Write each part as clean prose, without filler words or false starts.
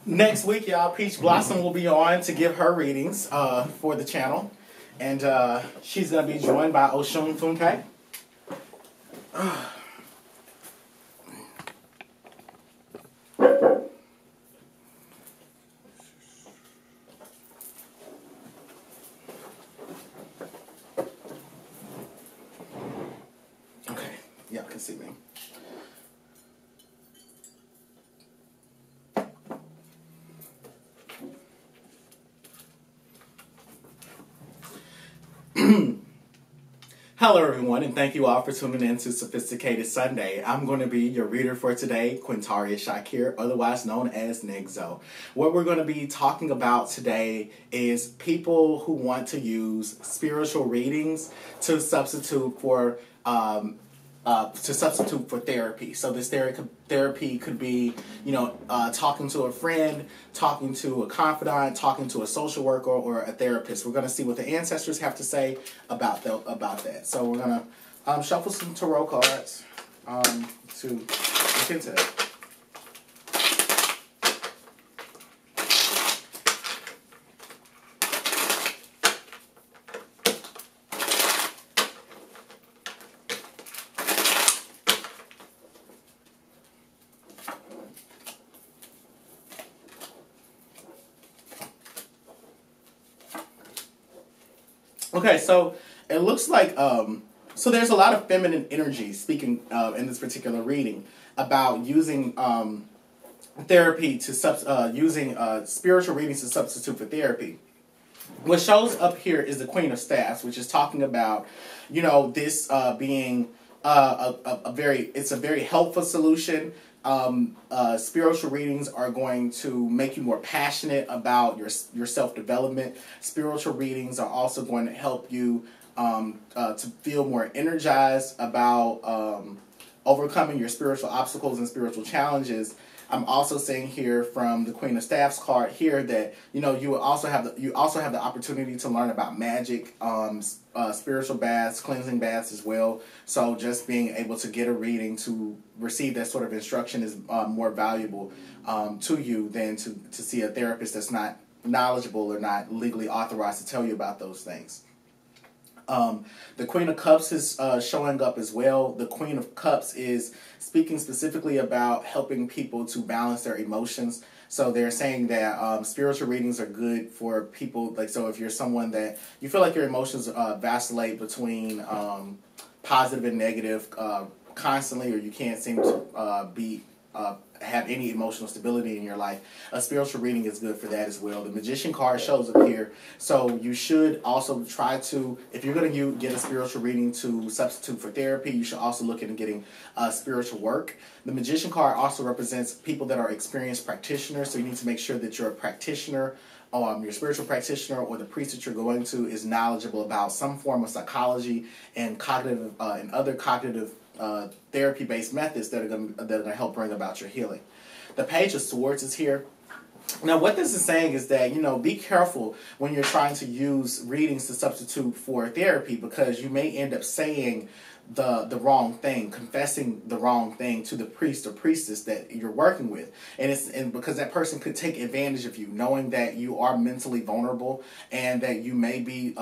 Next week, y'all, Peach Blossom will be on to give her readings for the channel. And she's going to be joined by Oshun Funke. Okay, y'all can see me. Hello everyone, and thank you all for tuning in to Sophisticated Sunday. I'm going to be your reader for today, Quintaria Shakir, otherwise known as Nexo. What we're going to be talking about today is people who want to use spiritual readings to substitute for therapy. So this therapy could be, talking to a friend, talking to a confidant, talking to a social worker, or a therapist. We're going to see what the ancestors have to say about that. So we're going to shuffle some tarot cards to look into that. Okay, so it looks like, so there's a lot of feminine energy speaking in this particular reading about using therapy to, using spiritual readings to substitute for therapy. What shows up here is the Queen of Staffs, which is talking about, this being it's a very helpful solution. Spiritual readings are going to make you more passionate about your self-development. Spiritual readings are also going to help you to feel more energized about overcoming your spiritual obstacles and spiritual challenges. I'm also seeing here from the Queen of Staffs card here that you also have the opportunity to learn about magic, spiritual baths, cleansing baths as well. So just being able to get a reading to receive that sort of instruction is more valuable to you than to see a therapist that's not knowledgeable or not legally authorized to tell you about those things. The Queen of Cups is showing up as well. The Queen of Cups is speaking specifically about helping people to balance their emotions. So they're saying that spiritual readings are good for people, so if you're someone that you feel like your emotions vacillate between positive and negative constantly, or you can't seem to have any emotional stability in your life, a spiritual reading is good for that as well. The Magician card shows up here, so you should also try to, if you're going to get a spiritual reading to substitute for therapy, you should also look into getting spiritual work. The Magician card also represents people that are experienced practitioners, so you need to make sure that you're a practitioner, your spiritual practitioner or the priest that you're going to is knowledgeable about some form of psychology and cognitive and other cognitive therapy-based methods that are going to help bring about your healing. The Page of Swords is here. Now, what this is saying is that, be careful when you're trying to use readings to substitute for therapy, because you may end up saying the wrong thing, confessing the wrong thing to the priest or priestess that you're working with, and because that person could take advantage of you, knowing that you are mentally vulnerable and that you may be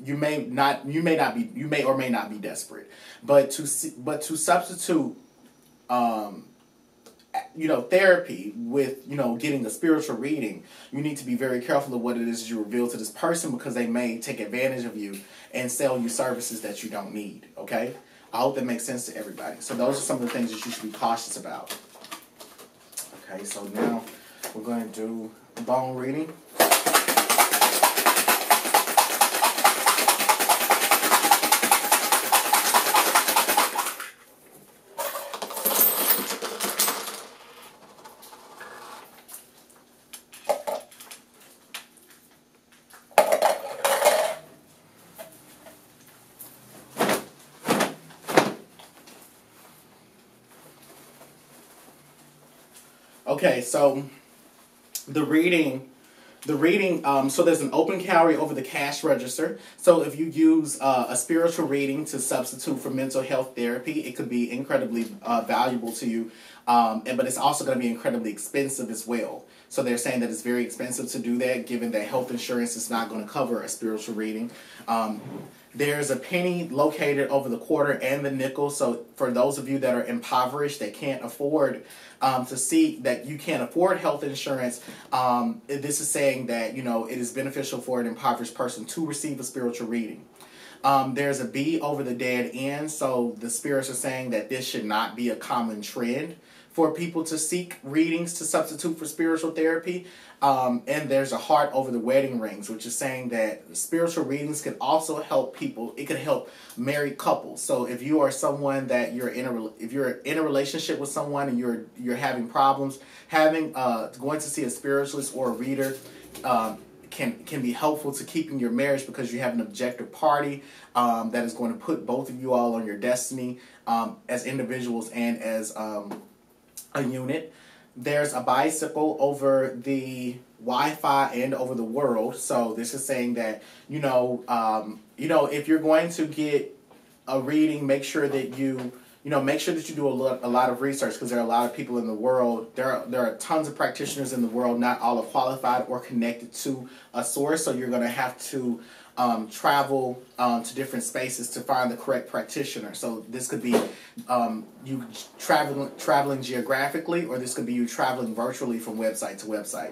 you may or may not be desperate, but to substitute therapy with getting a spiritual reading, you need to be very careful of what it is you reveal to this person, because they may take advantage of you and sell you services that you don't need. Okay, I hope that makes sense to everybody. So those are some of the things that you should be cautious about. Okay, so now we're going to do a bone reading. Okay, so the reading The reading, so there's an open carry over the cash register. So if you use a spiritual reading to substitute for mental health therapy, it could be incredibly valuable to you, but it's also going to be incredibly expensive as well. So they're saying that it's very expensive to do that, given that health insurance is not going to cover a spiritual reading. There's a penny located over the quarter and the nickel. So for those of you that are impoverished, that can't afford to see that you can't afford health insurance, this is saying that, you know, it is beneficial for an impoverished person to receive a spiritual reading. There's a B over the dead end. So the spirits are saying that this should not be a common trend for people to seek readings to substitute for spiritual therapy. And there's a heart over the wedding rings, which is saying that spiritual readings can also help people. It could help married couples. So if you are someone that if you're in a relationship with someone and you're having problems, going to see a spiritualist or a reader can be helpful to keeping your marriage, because you have an objective party that is going to put both of you all on your destiny as individuals and as a unit. There's a bicycle over the Wi-Fi and over the world. So this is saying that, if you're going to get a reading, make sure that you do a lot of research, because there are a lot of people in the world. There are tons of practitioners in the world. Not all are qualified or connected to a source. So you're going to have to travel to different spaces to find the correct practitioner. So this could be you traveling geographically, or this could be you traveling virtually from website to website.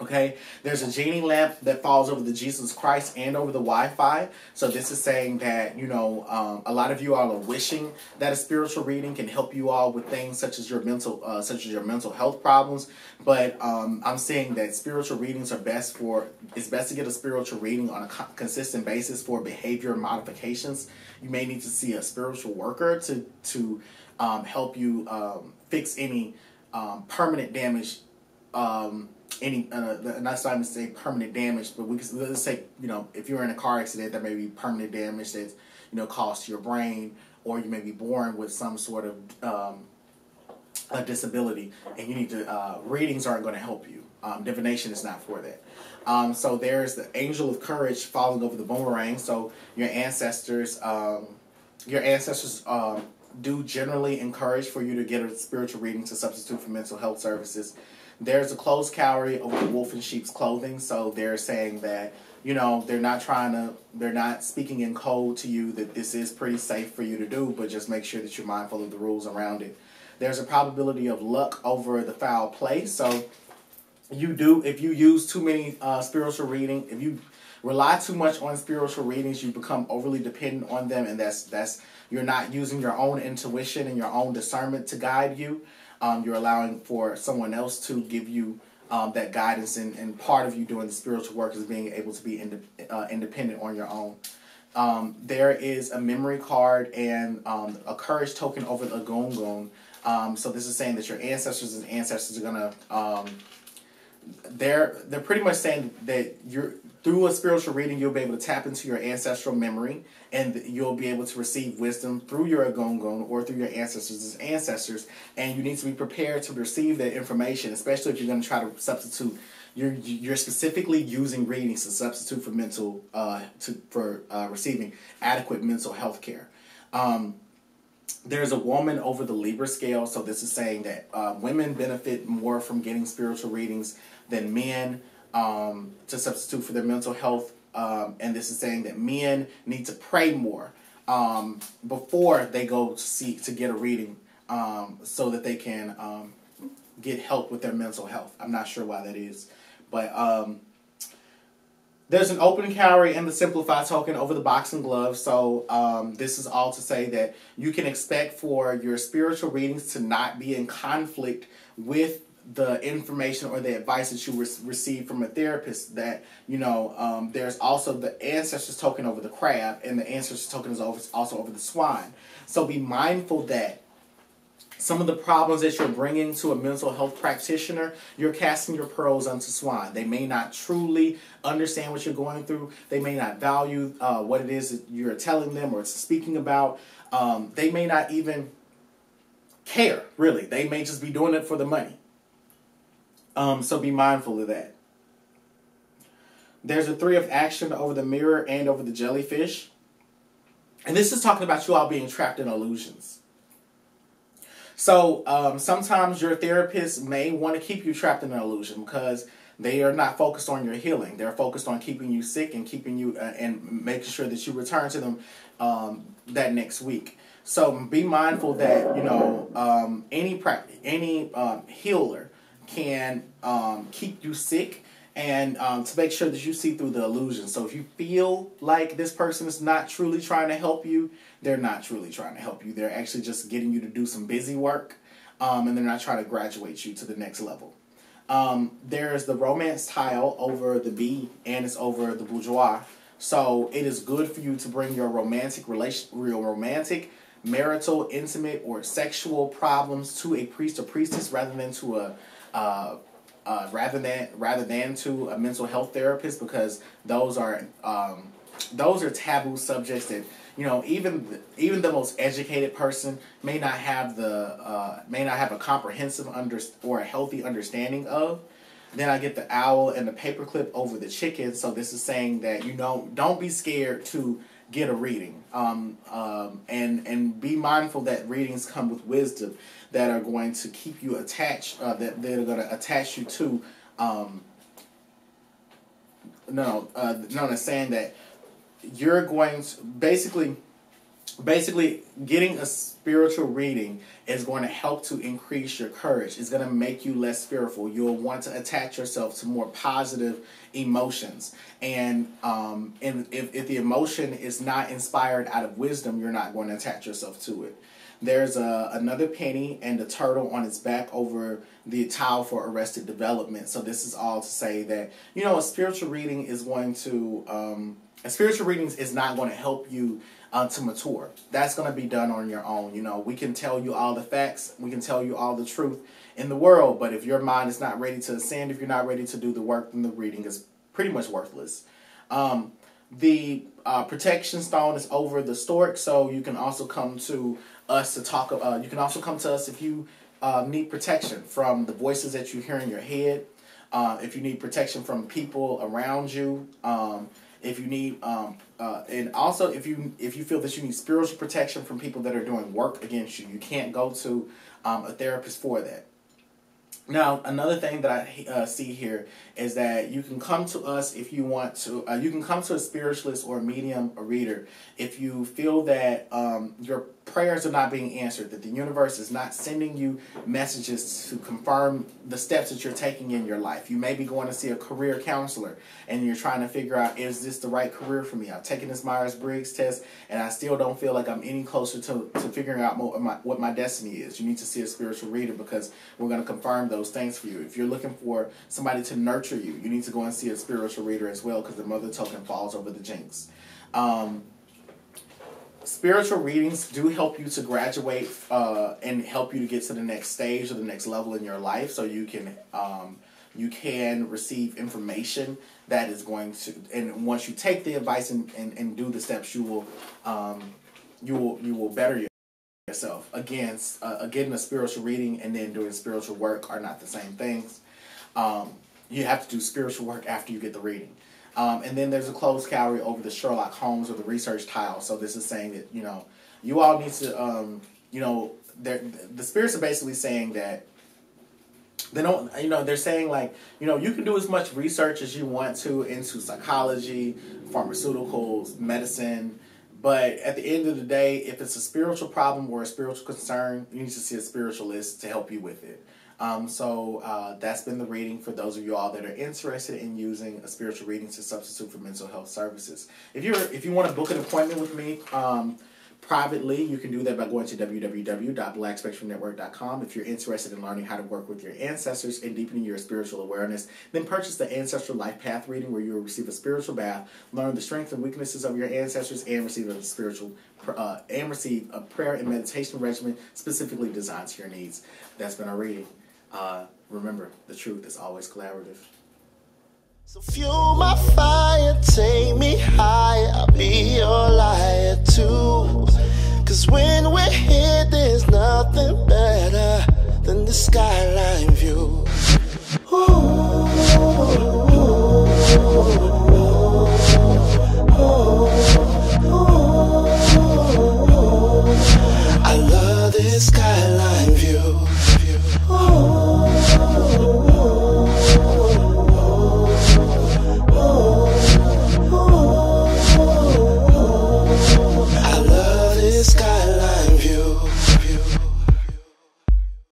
Okay, there's a genie lamp that falls over the Jesus Christ and over the Wi-Fi. So this is saying that, a lot of you all are wishing that a spiritual reading can help you all with things such as your mental health problems. But I'm saying that spiritual readings are it's best to get a spiritual reading on a consistent basis for behavior modifications. You may need to see a spiritual worker to help you fix any permanent damage. Not starting to say permanent damage, but let's say, if you're in a car accident, there may be permanent damage that's, caused to your brain, or you may be born with some sort of a disability, and you need to, readings aren't going to help you. Divination is not for that. So there's the angel of courage falling over the boomerang. So your ancestors do generally encourage for you to get a spiritual reading to substitute for mental health services. There's a closed cowrie over the wolf in sheep's clothing. So they're saying that, they're not speaking in code to you that this is pretty safe for you to do, but just make sure that you're mindful of the rules around it. There's a probability of luck over the foul play. So if you use too many spiritual reading, if you rely too much on spiritual readings, you become overly dependent on them, and that's you're not using your own intuition and your own discernment to guide you. You're allowing for someone else to give you that guidance, and part of you doing the spiritual work is being able to be independent on your own. There is a memory card and a courage token over the gongon. So this is saying that your ancestors are gonna they're pretty much saying that through a spiritual reading, you'll be able to tap into your ancestral memory, and you'll be able to receive wisdom through your agongon or through your ancestors, and you need to be prepared to receive that information, especially if you're going to try to substitute. You're specifically using readings to substitute for receiving adequate mental health care. There's a woman over the Libra scale, so this is saying that women benefit more from getting spiritual readings than men to substitute for their mental health. And this is saying that men need to pray more before they go to get a reading, so that they can get help with their mental health. I'm not sure why that is, but there's an open carry and the simplified token over the boxing glove. So this is all to say that you can expect for your spiritual readings to not be in conflict with the information or the advice that you receive from a therapist. That there's also the ancestors token over the crab, and the ancestors token is also over the swine. So be mindful that some of the problems that you're bringing to a mental health practitioner, you're casting your pearls onto swine. They may not truly understand what you're going through. They may not value what it is that you're telling them or speaking about. They may not even care, really. They may just be doing it for the money. So be mindful of that. There's a 3 of action over the mirror and over the jellyfish. And this is talking about you all being trapped in illusions. So sometimes your therapist may want to keep you trapped in an illusion because they are not focused on your healing. They're focused on keeping you sick and keeping you and making sure that you return to them that next week. So be mindful that, you know, any healer can keep you sick, and to make sure that you see through the illusion. So if you feel like this person is not truly trying to help you, they're not truly trying to help you. They're actually just getting you to do some busy work, and they're not trying to graduate you to the next level. There's the romance tile over the B, and it's over the bourgeois. So it is good for you to bring your romantic, marital, intimate, or sexual problems to a priest or priestess rather than to a to a mental health therapist, because those are taboo subjects that, you know, even the most educated person may not have a comprehensive or a healthy understanding of. Then I get the owl and the paperclip over the chicken. So this is saying that, you know, don't be scared to get a reading, and be mindful that readings come with wisdom that are going to keep you attached, that are going to attach you to, it's saying that you're going to basically getting a spiritual reading is going to help to increase your courage. It's going to make you less fearful. You'll want to attach yourself to more positive emotions. And if the emotion is not inspired out of wisdom, you're not going to attach yourself to it. There's another penny and a turtle on its back over the tile for arrested development. So this is all to say that, you know, a spiritual reading is not going to help you to mature. That's going to be done on your own. You know, we can tell you all the facts, we can tell you all the truth in the world, but if your mind is not ready to ascend, if you're not ready to do the work, then the reading is pretty much worthless. The protection stone is over the stork, so you can also come to us to talk. You can also come to us if you need protection from the voices that you hear in your head. If you need protection from people around you. If you need, and also if you feel that you need spiritual protection from people that are doing work against you, you can't go to a therapist for that. Now, another thing that I see here is that you can come to us if you want to. You can come to a spiritualist or a medium, a reader, if you feel that your prayers are not being answered, that the universe is not sending you messages to confirm the steps that you're taking in your life. You may be going to see a career counselor, and you're trying to figure out, is this the right career for me? I've taken this Myers-Briggs test, and I still don't feel like I'm any closer to figuring out what my destiny is. You need to see a spiritual reader, because we're going to confirm those things for you. If you're looking for somebody to nurture you, you need to go and see a spiritual reader as well, because the mother token falls over the jinx. Spiritual readings do help you to graduate and help you to get to the next stage or the next level in your life, so you can receive information that is going to, and once you take the advice and do the steps, you will better yourself. Again, getting a spiritual reading and then doing spiritual work are not the same things. You have to do spiritual work after you get the reading. And then there's a closed gallery over the Sherlock Holmes or the research tile. So this is saying that, you know, you all need to, the spirits are basically saying that they don't, they're saying like, you can do as much research as you want to into psychology, pharmaceuticals, medicine. But at the end of the day, if it's a spiritual problem or a spiritual concern, you need to see a spiritualist to help you with it. So that's been the reading for those of you all that are interested in using a spiritual reading to substitute for mental health services. If you want to book an appointment with me privately, you can do that by going to www.blackspectrumnetwork.com. If you're interested in learning how to work with your ancestors and deepening your spiritual awareness, then purchase the Ancestral Life Path reading, where you will receive a spiritual bath, learn the strengths and weaknesses of your ancestors, and receive a prayer and meditation regimen specifically designed to your needs. That's been our reading. Remember, the truth is always collaborative. So fuel my fire, take me higher, I'll be your liar too. 'Cause when we're here, there's nothing better than the skyline.